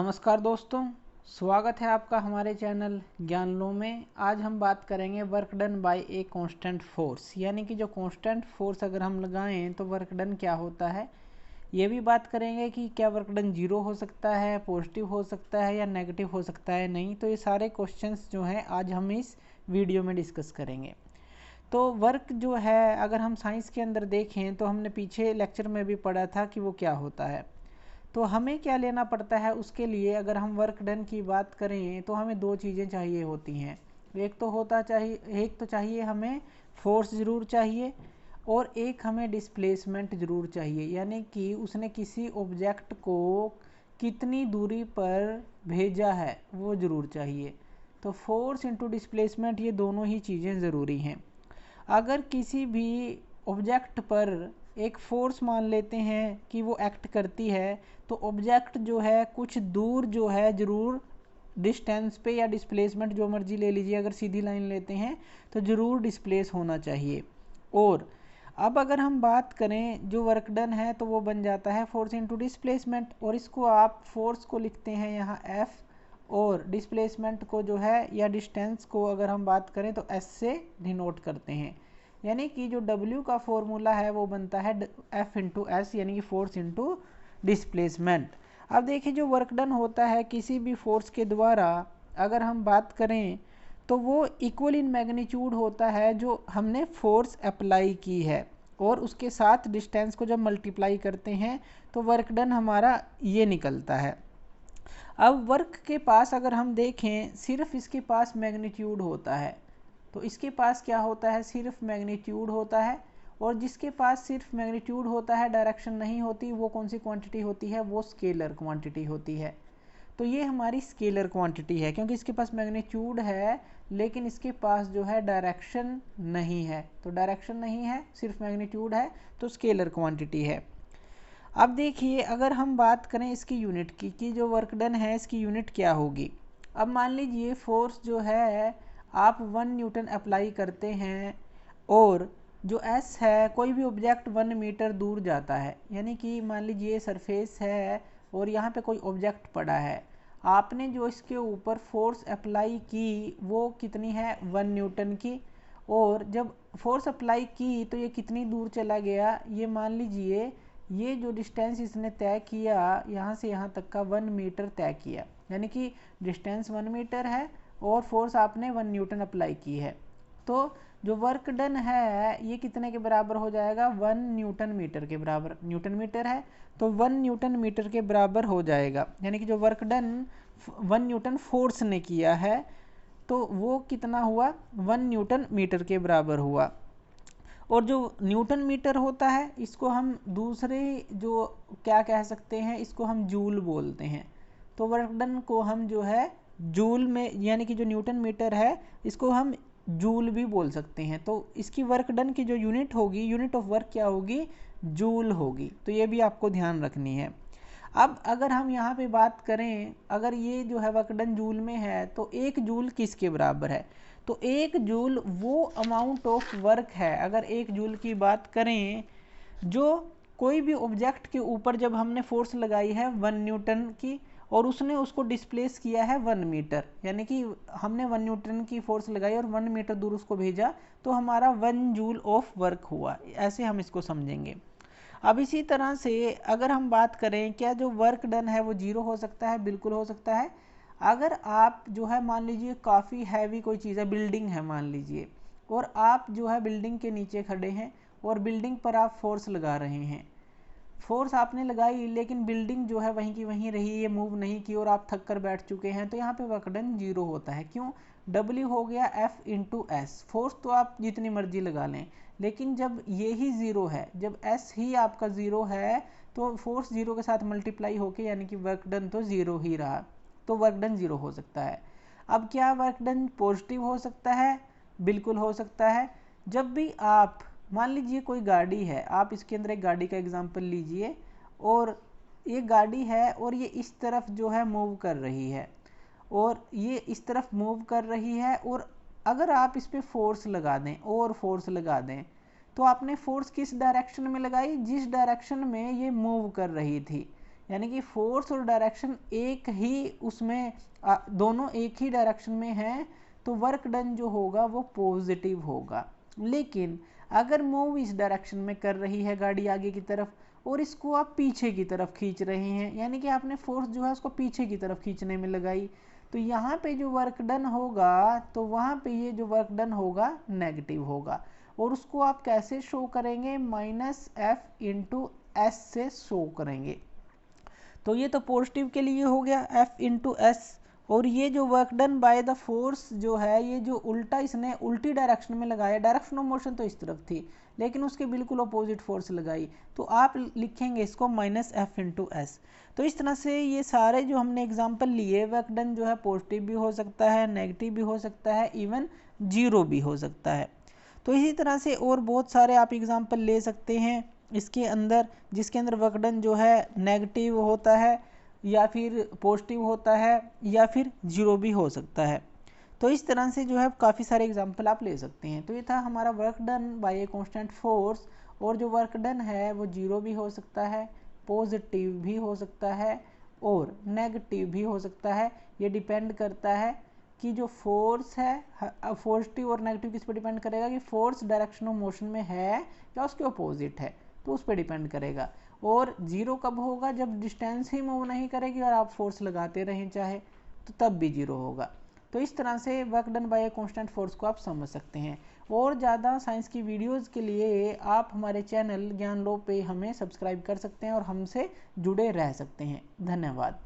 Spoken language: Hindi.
नमस्कार दोस्तों, स्वागत है आपका हमारे चैनल ज्ञान लो में। आज हम बात करेंगे work done by a constant force, यानी कि जो कांस्टेंट फोर्स अगर हम लगाएं तो वर्क डन क्या होता है। ये भी बात करेंगे कि क्या वर्क डन जीरो हो सकता है, पॉजिटिव हो सकता है या नेगेटिव हो सकता है नहीं। तो ये सारे क्वेश्चंस जो हैं आज हम इस वीडियो में डिस्कस करेंगे। तो वर्क जो है अगर हम साइंस के अंदर देखें तो हमने पीछे लेक्चर में भी पढ़ा था कि वो क्या होता है। तो हमें क्या लेना पड़ता है उसके लिए, अगर हम वर्क डन की बात करें तो हमें दो चीज़ें चाहिए होती हैं। एक तो चाहिए हमें फोर्स ज़रूर चाहिए और एक हमें डिस्प्लेसमेंट ज़रूर चाहिए, यानी कि उसने किसी ऑब्जेक्ट को कितनी दूरी पर भेजा है वो ज़रूर चाहिए। तो फोर्स इंटू डिस्प्लेसमेंट ये दोनों ही चीज़ें ज़रूरी हैं। अगर किसी भी ऑब्जेक्ट पर एक फोर्स मान लेते हैं कि वो एक्ट करती है, तो ऑब्जेक्ट जो है कुछ दूर जो है ज़रूर डिस्टेंस पे या डिस्प्लेसमेंट जो मर्जी ले लीजिए, अगर सीधी लाइन लेते हैं तो ज़रूर डिस्प्लेस होना चाहिए। और अब अगर हम बात करें जो वर्क डन है तो वो बन जाता है फोर्स इंटू डिस्प्लेसमेंट, और इसको आप फोर्स को लिखते हैं यहाँ F और डिस्प्लेसमेंट को जो है या डिस्टेंस को अगर हम बात करें तो S से डिनोट करते हैं। यानी कि जो W का फॉर्मूला है वो बनता है F इंटू एस, यानी कि फोर्स इंटू डिस्प्लेसमेंट। अब देखिए जो वर्क डन होता है किसी भी फोर्स के द्वारा अगर हम बात करें तो वो इक्वल इन मैग्नीट्यूड होता है जो हमने फोर्स अप्लाई की है, और उसके साथ डिस्टेंस को जब मल्टीप्लाई करते हैं तो वर्क डन हमारा ये निकलता है। अब वर्क के पास अगर हम देखें सिर्फ इसके पास मैग्नीट्यूड होता है, तो इसके पास क्या होता है, सिर्फ मैग्नीट्यूड होता है। और जिसके पास सिर्फ मैग्नीट्यूड होता है, डायरेक्शन नहीं होती, वो कौन सी क्वांटिटी होती है, वो स्केलर क्वांटिटी होती है। तो ये हमारी स्केलर क्वांटिटी है क्योंकि इसके पास मैग्नीट्यूड है लेकिन इसके पास जो है डायरेक्शन नहीं है। तो डायरेक्शन नहीं है, सिर्फ मैग्नीट्यूड है, तो स्केलर क्वांटिटी है। अब देखिए अगर हम बात करें इसकी यूनिट की कि जो वर्क डन है इसकी यूनिट क्या होगी। अब मान लीजिए फोर्स जो है आप 1 न्यूटन अप्लाई करते हैं और जो S है कोई भी ऑब्जेक्ट 1 मीटर दूर जाता है, यानी कि मान लीजिए सरफेस है और यहाँ पे कोई ऑब्जेक्ट पड़ा है, आपने जो इसके ऊपर फोर्स अप्लाई की वो कितनी है, 1 न्यूटन की। और जब फोर्स अप्लाई की तो ये कितनी दूर चला गया, ये मान लीजिए ये जो डिस्टेंस इसने तय किया यहाँ से यहाँ तक का 1 मीटर तय किया, यानी कि डिस्टेंस 1 मीटर है और फोर्स आपने 1 न्यूटन अप्लाई की है। तो जो वर्क डन है ये कितने के बराबर हो जाएगा, 1 न्यूटन मीटर के बराबर। न्यूटन मीटर है तो 1 न्यूटन मीटर के बराबर हो जाएगा, यानी कि जो वर्क डन 1 न्यूटन फोर्स ने किया है तो वो कितना हुआ, 1 न्यूटन मीटर के बराबर हुआ। और जो न्यूटन मीटर होता है इसको हम दूसरे जो क्या कह सकते हैं, इसको हम जूल बोलते हैं। तो वर्क डन को हम जो है जूल में, यानी कि जो न्यूटन मीटर है इसको हम जूल भी बोल सकते हैं। तो इसकी वर्क डन की जो यूनिट होगी, यूनिट ऑफ वर्क क्या होगी, जूल होगी। तो ये भी आपको ध्यान रखनी है। अब अगर हम यहाँ पे बात करें, अगर ये जो है वर्क डन जूल में है तो 1 जूल किसके बराबर है, तो 1 जूल वो अमाउंट ऑफ वर्क है। अगर 1 जूल की बात करें, जो कोई भी ऑब्जेक्ट के ऊपर जब हमने फोर्स लगाई है 1 न्यूटन की और उसने उसको डिस्प्लेस किया है 1 मीटर, यानी कि हमने 1 न्यूटन की फोर्स लगाई और 1 मीटर दूर उसको भेजा, तो हमारा 1 जूल ऑफ वर्क हुआ। ऐसे हम इसको समझेंगे। अब इसी तरह से अगर हम बात करें क्या जो वर्क डन है वो जीरो हो सकता है, बिल्कुल हो सकता है। अगर आप जो है मान लीजिए काफ़ी हैवी कोई चीज़ है, बिल्डिंग है मान लीजिए, और आप जो है बिल्डिंग के नीचे खड़े हैं और बिल्डिंग पर आप फोर्स लगा रहे हैं, फोर्स आपने लगाई लेकिन बिल्डिंग जो है वहीं की वहीं रही, ये मूव नहीं की और आप थक कर बैठ चुके हैं, तो यहाँ पे वर्क डन जीरो होता है। क्यों, W हो गया F इंटू एस। फोर्स तो आप जितनी मर्जी लगा लें लेकिन जब ये ही ज़ीरो है, जब S ही आपका ज़ीरो है तो फोर्स ज़ीरो के साथ मल्टीप्लाई होके यानी कि वर्क डन तो ज़ीरो ही रहा, तो वर्क डन ज़ीरो हो सकता है। अब क्या वर्क डन पॉजिटिव हो सकता है, बिल्कुल हो सकता है। जब भी आप मान लीजिए कोई गाड़ी है, आप इसके अंदर एक गाड़ी का एग्जांपल लीजिए और ये गाड़ी है और ये इस तरफ जो है मूव कर रही है और ये इस तरफ मूव कर रही है, और अगर आप इस पर फोर्स लगा दें और फोर्स लगा दें तो आपने फोर्स किस डायरेक्शन में लगाई, जिस डायरेक्शन में ये मूव कर रही थी, यानी कि फोर्स और डायरेक्शन एक ही उसमें दोनों एक ही डायरेक्शन में हैं, तो वर्क डन जो होगा वो पॉजिटिव होगा। लेकिन अगर मूव इस डायरेक्शन में कर रही है गाड़ी आगे की तरफ और इसको आप पीछे की तरफ खींच रहे हैं, यानी कि आपने फोर्स जो है उसको पीछे की तरफ खींचने में लगाई, तो यहाँ पे जो वर्क डन होगा तो वहाँ पे ये जो वर्क डन होगा नेगेटिव होगा। और उसको आप कैसे शो करेंगे, -F इंटू एस से शो करेंगे। तो ये तो पॉजिटिव के लिए हो गया F इंटू एस। और ये जो work done by the force जो है, ये जो उल्टा इसने उल्टी डायरेक्शन में लगाया, डायरेक्शन ऑफ मोशन तो इस तरफ थी लेकिन उसके बिल्कुल अपोजिट फोर्स लगाई, तो आप लिखेंगे इसको -F इंटू एस। तो इस तरह से ये सारे जो हमने एग्जांपल लिए, वर्क डन जो है पॉजिटिव भी हो सकता है, नेगेटिव भी हो सकता है, इवन जीरो भी हो सकता है। तो इसी तरह से और बहुत सारे आप एग्जांपल ले सकते हैं इसके अंदर, जिसके अंदर वर्क डन जो है नेगेटिव होता है या फिर पॉजिटिव होता है या फिर जीरो भी हो सकता है। तो इस तरह से जो है काफ़ी सारे एग्जांपल आप ले सकते हैं। तो ये था हमारा work done by a constant force. और जो वर्क डन है वो जीरो भी हो सकता है, पॉजिटिव भी हो सकता है और नेगेटिव भी हो सकता है। ये डिपेंड करता है कि जो फोर्स है, पॉजिटिव और नेगेटिव किस पे डिपेंड करेगा, कि फोर्स डायरेक्शन ऑफ मोशन में है या उसके अपोजिट है, तो उस पर डिपेंड करेगा। और जीरो कब होगा, जब डिस्टेंस ही मूव नहीं करेगी और आप फोर्स लगाते रहें चाहे, तो तब भी जीरो होगा। तो इस तरह से work done by a constant force को आप समझ सकते हैं। और ज़्यादा साइंस की वीडियोस के लिए आप हमारे चैनल ज्ञान लो पे हमें सब्सक्राइब कर सकते हैं और हमसे जुड़े रह सकते हैं। धन्यवाद।